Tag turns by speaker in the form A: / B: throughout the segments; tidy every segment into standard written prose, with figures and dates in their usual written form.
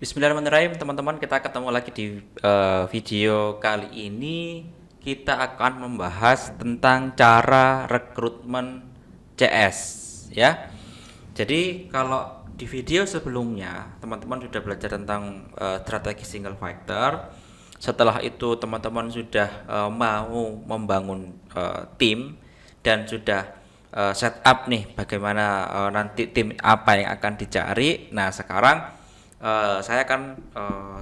A: Bismillahirrahmanirrahim, teman-teman. Kita ketemu lagi di video kali ini. Kita akan membahas tentang cara rekrutmen CS, ya. Jadi kalau di video sebelumnya teman-teman sudah belajar tentang strategi single factor. Setelah itu teman-teman sudah mau membangun tim dan sudah setup nih bagaimana nanti tim apa yang akan dicari. Nah, sekarang saya akan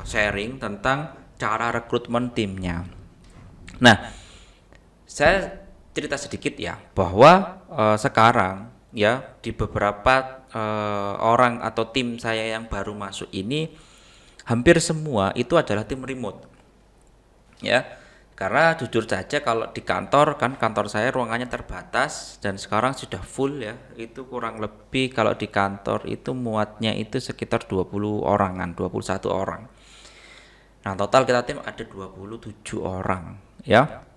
A: sharing tentang cara rekrutmen timnya. Nah, saya cerita sedikit ya bahwa sekarang ya di beberapa orang atau tim saya yang baru masuk ini hampir semua itu adalah tim remote. Ya, karena jujur saja kalau di kantor kan kantor saya ruangannya terbatas dan sekarang sudah full ya. Itu kurang lebih kalau di kantor itu muatnya itu sekitar 20 orangan, 21 orang. Nah, total kita tim ada 27 orang ya.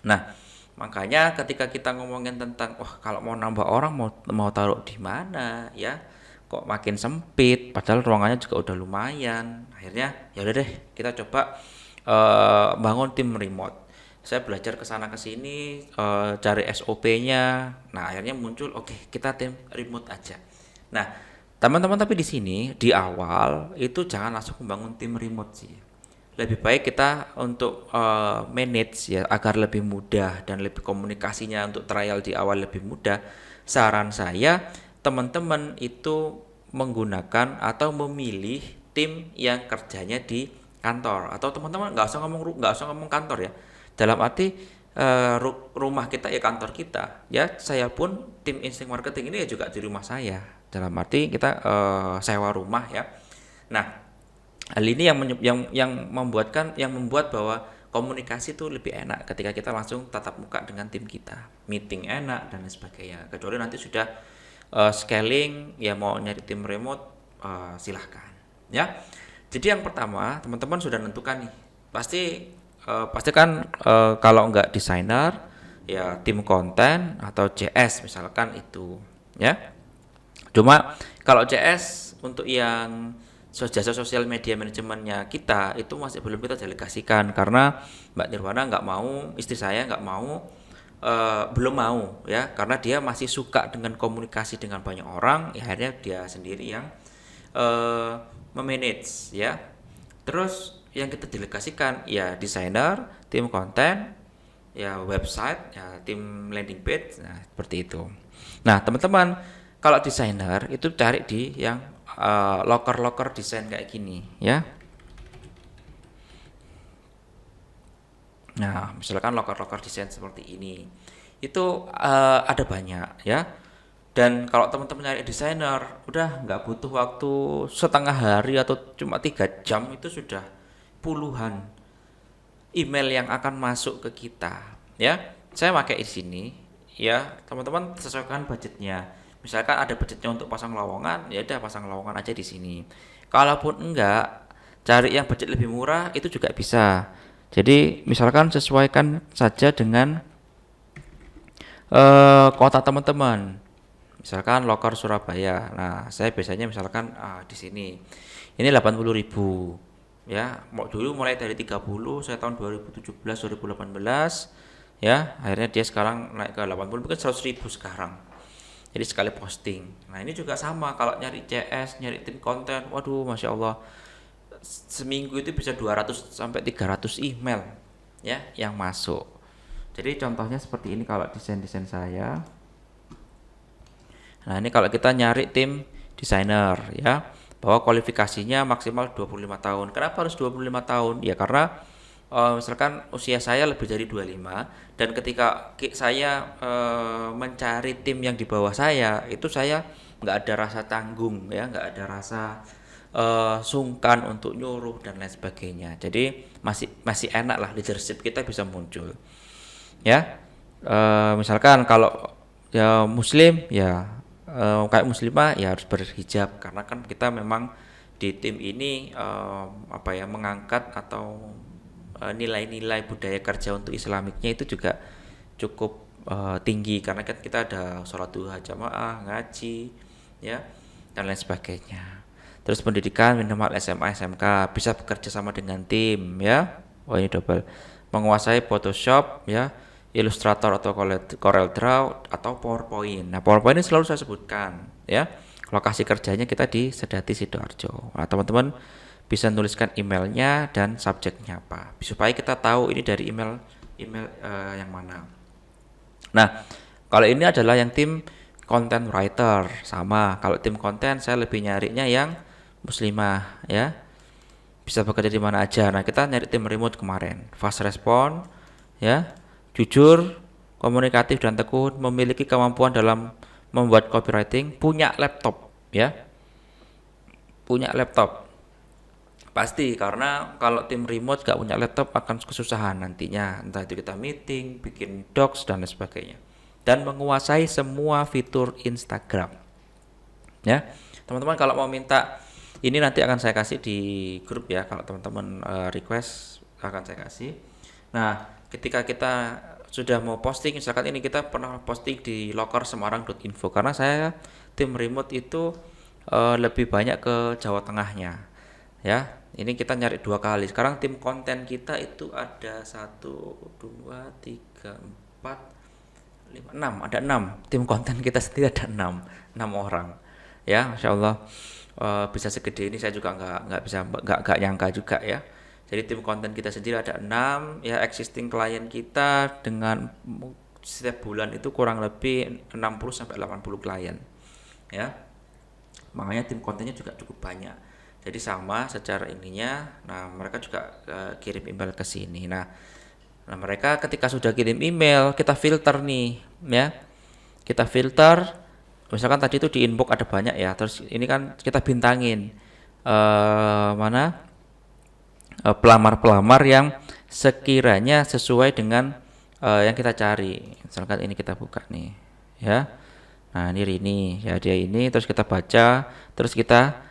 A: Nah, makanya ketika kita ngomongin tentang wah kalau mau nambah orang mau taruh di mana ya? Kok makin sempit padahal ruangannya juga udah lumayan. Akhirnya ya udah deh kita coba bangun tim remote. Saya belajar ke sana ke sini cari SOP-nya. Nah, akhirnya muncul oke, kita tim remote aja. Nah, teman-teman tapi di sini di awal itu jangan langsung membangun tim remote sih. Lebih baik kita untuk manage ya agar lebih mudah dan lebih komunikasinya untuk trial di awal lebih mudah. Saran saya teman-teman itu menggunakan atau memilih tim yang kerjanya di kantor atau teman-teman nggak usah ngomong kantor ya. Dalam arti rumah kita ya kantor kita ya. Saya pun tim insting marketing ini ya juga di rumah saya. Dalam arti kita sewa rumah ya. Nah, hal ini yang membuat bahwa komunikasi itu lebih enak ketika kita langsung tatap muka dengan tim kita, meeting enak dan lain sebagainya. Kecuali nanti sudah scaling ya mau nyari tim remote silahkan ya. Jadi yang pertama teman-teman sudah menentukan nih pasti kan kalau nggak desainer ya tim konten atau CS misalkan itu ya. Cuma kalau CS untuk yang jasa sosial media manajemennya kita itu masih belum kita delegasikan karena Mbak Nirwana nggak mau, istri saya nggak mau, belum mau ya karena dia masih suka dengan komunikasi dengan banyak orang, ya akhirnya dia sendiri yang memanage ya. Terus yang kita delegasikan ya desainer, tim konten, ya website, ya tim landing page, nah seperti itu. Nah teman-teman kalau desainer itu cari di yang loker-loker desain kayak gini ya. Nah misalkan loker-loker desain seperti ini itu ada banyak ya. Dan kalau teman-teman nyari desainer udah nggak butuh waktu setengah hari atau cuma 3 jam itu sudah puluhan email yang akan masuk ke kita ya. Saya pakai di sini ya, teman-teman sesuaikan budgetnya. Misalkan ada budgetnya untuk pasang lowongan ya udah pasang lowongan aja di sini. Kalaupun enggak, cari yang budget lebih murah itu juga bisa. Jadi misalkan sesuaikan saja dengan kota teman-teman. Misalkan Loker Surabaya. Nah, saya biasanya misalkan di sini. Ini 80.000 ya. Mau dulu mulai dari 30 saya tahun 2017 2018 ya. Akhirnya dia sekarang naik ke 80 mungkin 100.000 sekarang. Jadi sekali posting. Nah, ini juga sama kalau nyari CS, nyari tim konten. Waduh, Masya Allah. Seminggu itu bisa 200 sampai 300 email ya yang masuk. Jadi contohnya seperti ini kalau desain-desain saya. Nah, ini kalau kita nyari tim desainer ya, bahwa kualifikasinya maksimal 25 tahun. Kenapa harus 25 tahun? Ya karena misalkan usia saya lebih dari 25 dan ketika saya mencari tim yang di bawah saya, itu saya nggak ada rasa tanggung ya, nggak ada rasa sungkan untuk nyuruh dan lain sebagainya. Jadi masih masih enak lah leadership kita bisa muncul. Ya. Misalkan kalau ya muslim ya kayak muslimah ya harus berhijab karena kan kita memang di tim ini apa ya mengangkat atau nilai-nilai budaya kerja untuk islamiknya itu juga cukup tinggi karena kan kita ada sholat duha jamaah, ngaji ya dan lain sebagainya. Terus pendidikan minimal SMA SMK, bisa bekerja sama dengan tim ya. Oh ini double. Menguasai Photoshop ya, Illustrator atau Corel Draw atau PowerPoint. Nah, PowerPoint ini selalu saya sebutkan ya. Lokasi kerjanya kita di Sedati Sidoarjo. Nah, teman-teman bisa tuliskan emailnya dan subjeknya apa supaya kita tahu ini dari email yang mana. Nah, kalau ini adalah yang tim content writer sama. Kalau tim konten saya lebih nyarinya yang muslimah ya. Bisa bekerja di mana aja. Nah, kita nyari tim remote kemarin. Fast respon ya, jujur, komunikatif dan tekun, memiliki kemampuan dalam membuat copywriting, punya laptop ya. Punya laptop. Pasti karena kalau tim remote gak punya laptop akan kesusahan nantinya, entah itu kita meeting, bikin docs dan lain sebagainya. Dan menguasai semua fitur Instagram. Ya. Teman-teman kalau mau minta ini nanti akan saya kasih di grup ya, kalau teman-teman request akan saya kasih. Nah, ketika kita sudah mau posting, misalkan ini kita pernah posting di lokersemarang.info karena saya tim remote itu lebih banyak ke Jawa Tengahnya. Ya, ini kita nyari 2 kali. Sekarang tim konten kita itu ada 1, 2, 3, 4, 5, 6. Ada 6. Tim konten kita sendiri ada 6 orang. Ya, Masya Allah. Bisa segede ini saya juga nggak nyangka juga ya. Jadi tim konten kita sendiri ada 6 ya, existing klien kita dengan setiap bulan itu kurang lebih 60 sampai 80 klien. Ya. Makanya tim kontennya juga cukup banyak. Jadi sama secara ininya. Nah, mereka juga kirim email ke sini. Nah, mereka ketika sudah kirim email, kita filter nih ya. Kita filter. Misalkan tadi itu di inbox ada banyak ya, terus ini kan kita bintangin mana pelamar-pelamar yang sekiranya sesuai dengan yang kita cari. Misalkan ini kita buka nih ya. Nah, ini ya, dia ini, terus kita baca, terus kita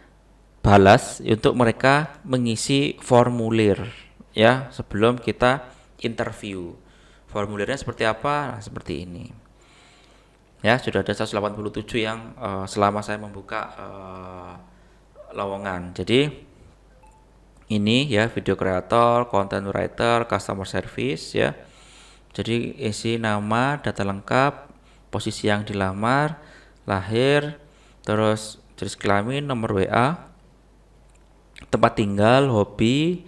A: balas untuk mereka mengisi formulir ya sebelum kita interview. Formulirnya seperti apa? Nah, seperti ini. Ya, sudah ada 187 yang selama saya membuka lowongan. Jadi ini ya, video creator, content writer, customer service ya. Jadi isi nama, data lengkap, posisi yang dilamar, lahir, terus jenis kelamin, nomor WA, tempat tinggal, hobi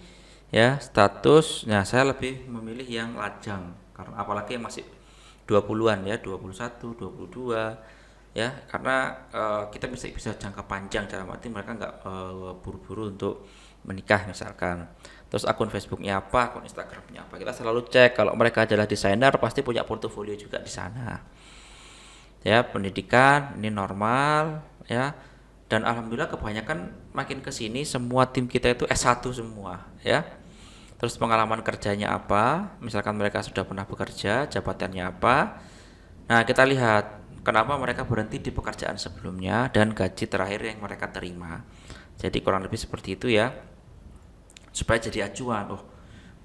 A: ya, status. Nah, saya lebih memilih yang lajang karena apalagi yang masih 20-an ya, 21, 22 ya, karena kita bisa jangka panjang, dalam arti mereka nggak buru-buru untuk menikah misalkan. Terus akun Facebooknya apa, akun Instagramnya apa, kita selalu cek. Kalau mereka adalah desainer pasti punya portofolio juga di sana ya. Pendidikan ini normal ya, dan alhamdulillah kebanyakan makin kesini semua tim kita itu S1 semua ya. Terus pengalaman kerjanya apa, misalkan mereka sudah pernah bekerja, jabatannya apa. Nah, kita lihat kenapa mereka berhenti di pekerjaan sebelumnya dan gaji terakhir yang mereka terima. Jadi kurang lebih seperti itu ya, supaya jadi acuan. Oh,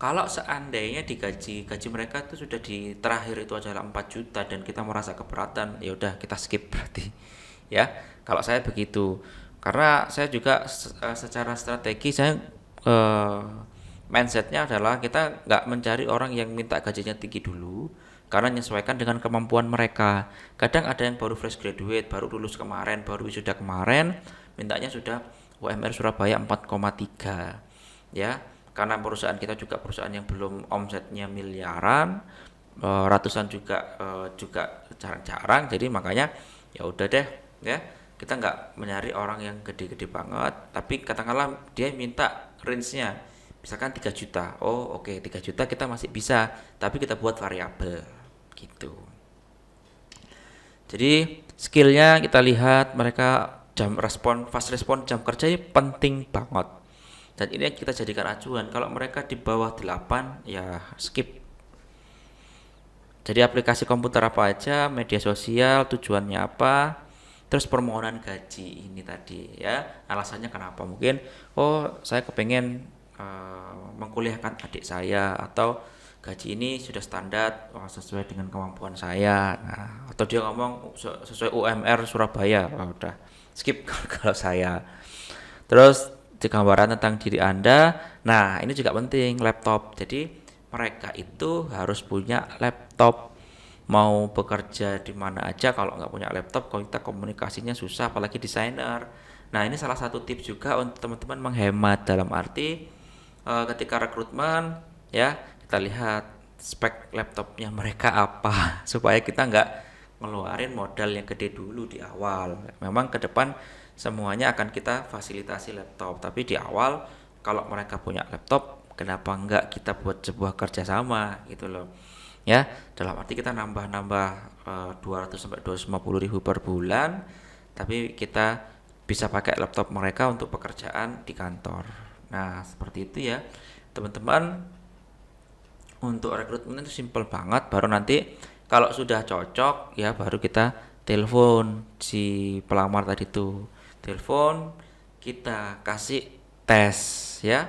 A: kalau seandainya gaji mereka itu sudah di terakhir itu adalah 4 juta dan kita merasa keberatan, ya udah kita skip berarti ya. Kalau saya begitu, karena saya juga secara strategi saya mindsetnya adalah kita nggak mencari orang yang minta gajinya tinggi dulu, karena menyesuaikan dengan kemampuan mereka. Kadang ada yang baru fresh graduate, baru lulus kemarin, baru wisuda kemarin, mintanya sudah UMR Surabaya 4,3 ya, karena perusahaan kita juga perusahaan yang belum omsetnya miliaran, ratusan juga jarang-jarang. Jadi makanya ya udah deh ya, kita nggak mencari orang yang gede-gede banget, tapi katakanlah dia minta range-nya misalkan 3 juta. Oh, oke, 3 juta kita masih bisa, tapi kita buat variabel gitu. Jadi skillnya kita lihat, mereka fast respon jam kerjanya penting banget. Dan ini yang kita jadikan acuan. Kalau mereka di bawah 8 ya skip. Jadi aplikasi komputer apa aja, media sosial, tujuannya apa, terus permohonan gaji ini tadi ya, alasannya kenapa. Mungkin saya kepengen mengkuliahkan adik saya, atau gaji ini sudah standar sesuai dengan kemampuan saya. Nah, atau dia ngomong sesuai UMR Surabaya, udah skip kalau saya. Terus gambaran tentang diri Anda. Nah, ini juga penting, laptop. Jadi mereka itu harus punya laptop. Mau bekerja di mana aja kalau nggak punya laptop, kalau kita komunikasinya susah, apalagi desainer. Nah, ini salah satu tips juga untuk teman-teman menghemat dalam arti ketika rekrutmen ya, kita lihat spek laptopnya mereka apa supaya kita nggak ngeluarin modal yang gede dulu di awal. Memang ke depan semuanya akan kita fasilitasi laptop, tapi di awal kalau mereka punya laptop, kenapa nggak kita buat sebuah kerjasama gitu loh ya, dalam arti kita nambah-nambah 200 sampai 250 ribu per bulan, tapi kita bisa pakai laptop mereka untuk pekerjaan di kantor. Nah, seperti itu ya teman-teman. Untuk rekrutmen itu simple banget, baru nanti kalau sudah cocok ya baru kita telepon si pelamar tadi tuh, telepon, kita kasih tes ya,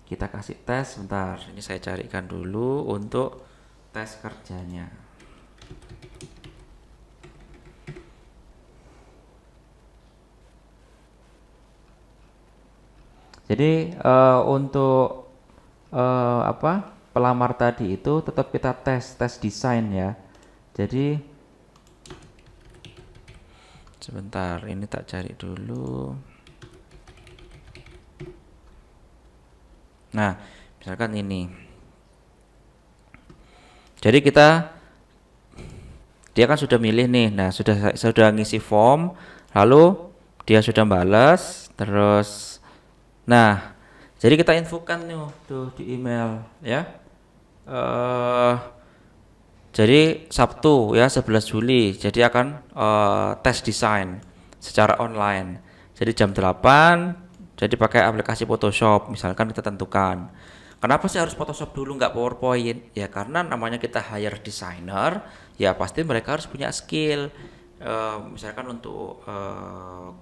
A: kita kasih tes. Bentar, ini saya carikan dulu untuk tes kerjanya. Jadi untuk pelamar tadi itu tetap kita tes desain ya. Jadi sebentar, ini tak cari dulu. Nah, misalkan ini. Jadi dia kan sudah milih nih. Nah, sudah ngisi form, lalu dia sudah balas, terus nah, jadi kita infokan nih tuh di email ya. Jadi Sabtu ya 11 Juli. Jadi akan tes desain secara online. Jadi jam 8. Jadi pakai aplikasi Photoshop. Misalkan kita tentukan. Kenapa sih harus Photoshop dulu nggak PowerPoint? Ya karena namanya kita hire designer, ya pasti mereka harus punya skill. Misalkan untuk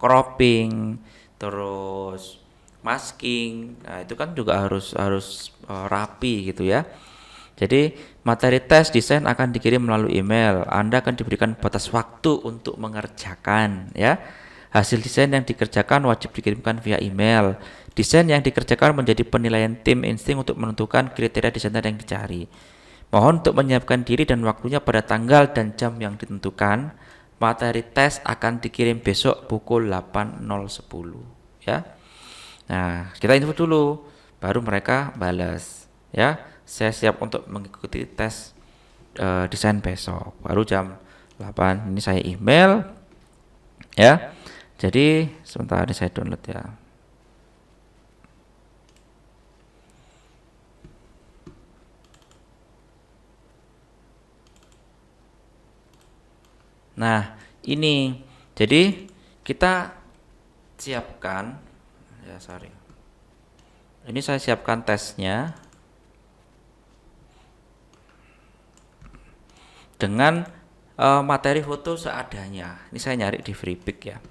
A: cropping, terus masking, nah itu kan juga harus rapi gitu ya. Jadi materi tes desain akan dikirim melalui email. Anda akan diberikan batas waktu untuk mengerjakan ya. Hasil desain yang dikerjakan wajib dikirimkan via email. Desain yang dikerjakan menjadi penilaian tim insting untuk menentukan kriteria desainer yang dicari. Mohon untuk menyiapkan diri dan waktunya pada tanggal dan jam yang ditentukan. Materi tes akan dikirim besok pukul 8.10 ya. Nah, kita info dulu, baru mereka balas. Ya, saya siap untuk mengikuti tes desain besok. Baru jam 8. Ini saya email. Ya, jadi sebentar ini saya download ya. Nah, ini. Jadi kita siapkan. Ya, sorry. Ini saya siapkan tesnya dengan materi foto seadanya. Ini saya nyari di Freepik ya.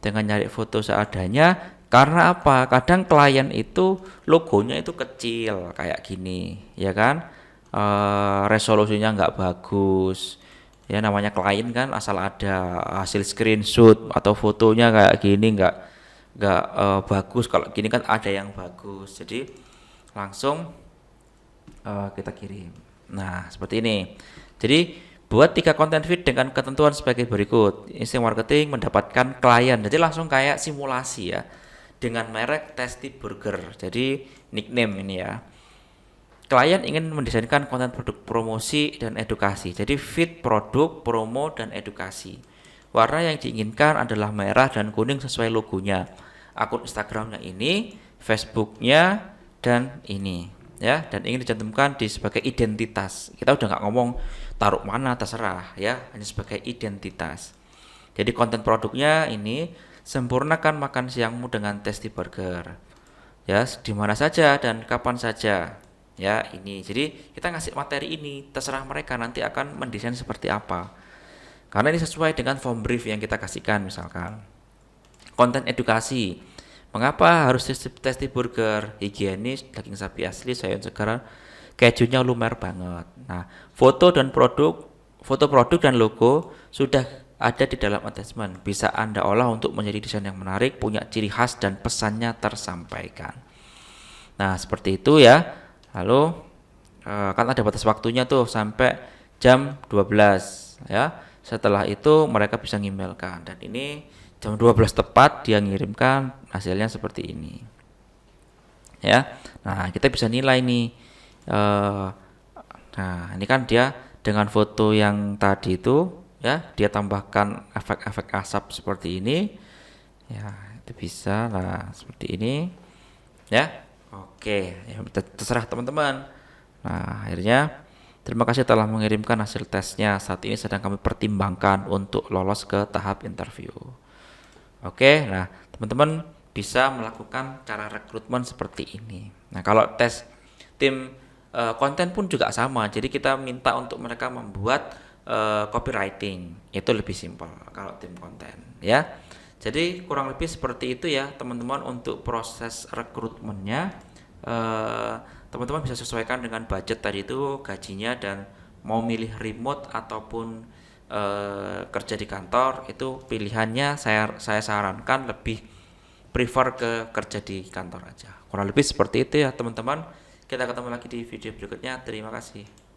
A: Dengan nyari foto seadanya, karena apa? Kadang klien itu logonya itu kecil kayak gini, ya kan? Resolusinya nggak bagus. Ya namanya klien kan, asal ada hasil screenshot atau fotonya kayak gini nggak bagus. Kalau gini kan ada yang bagus, jadi langsung kita kirim. Nah seperti ini. Jadi buat 3 konten feed dengan ketentuan sebagai berikut. Insting Marketing mendapatkan klien, jadi langsung kayak simulasi ya, dengan merek Tasty Burger. Jadi nickname ini ya. Klien ingin mendesainkan konten produk promosi dan edukasi. Jadi feed produk, promo, dan edukasi. Warna yang diinginkan adalah merah dan kuning sesuai logonya. Akun Instagramnya ini, Facebooknya, dan ini ya, dan ingin dicantumkan di sebagai identitas. Kita udah nggak ngomong taruh mana, terserah ya, hanya sebagai identitas. Jadi konten produknya ini, sempurnakan makan siangmu dengan Tasty Burger. Ya, di mana saja dan kapan saja. Ya, ini. Jadi kita ngasih materi ini, terserah mereka nanti akan mendesain seperti apa. Karena ini sesuai dengan form brief yang kita kasihkan misalkan. Konten edukasi. Mengapa harus Tasty Burger? Higienis, daging sapi asli, sayur segar, kejunya lumer banget. Nah, foto produk dan logo sudah ada di dalam attachment. Bisa Anda olah untuk menjadi desain yang menarik, punya ciri khas dan pesannya tersampaikan. Nah, seperti itu ya. Lalu kan ada batas waktunya tuh sampai jam 12 ya. Setelah itu mereka bisa ngemailkan, dan ini jam 12 tepat dia ngirimkan hasilnya seperti ini. Ya. Nah, kita bisa nilai nih. Nah, ini kan dia dengan foto yang tadi itu ya, dia tambahkan efek-efek asap seperti ini. Ya, itu bisa lah seperti ini. Ya. Oke, ya terserah teman-teman. Nah, akhirnya terima kasih telah mengirimkan hasil tesnya. Saat ini sedang kami pertimbangkan untuk lolos ke tahap interview. Oke, nah teman-teman bisa melakukan cara rekrutmen seperti ini. Nah, kalau tes tim konten pun juga sama. Jadi kita minta untuk mereka membuat copywriting. Itu lebih simpel kalau tim konten, ya. Jadi kurang lebih seperti itu ya, teman-teman, untuk proses rekrutmennya. Teman-teman bisa sesuaikan dengan budget tadi itu, gajinya, dan mau milih remote ataupun kerja di kantor, itu pilihannya saya sarankan lebih prefer ke kerja di kantor aja. Kurang lebih seperti itu ya teman-teman. Kita ketemu lagi di video berikutnya. Terima kasih.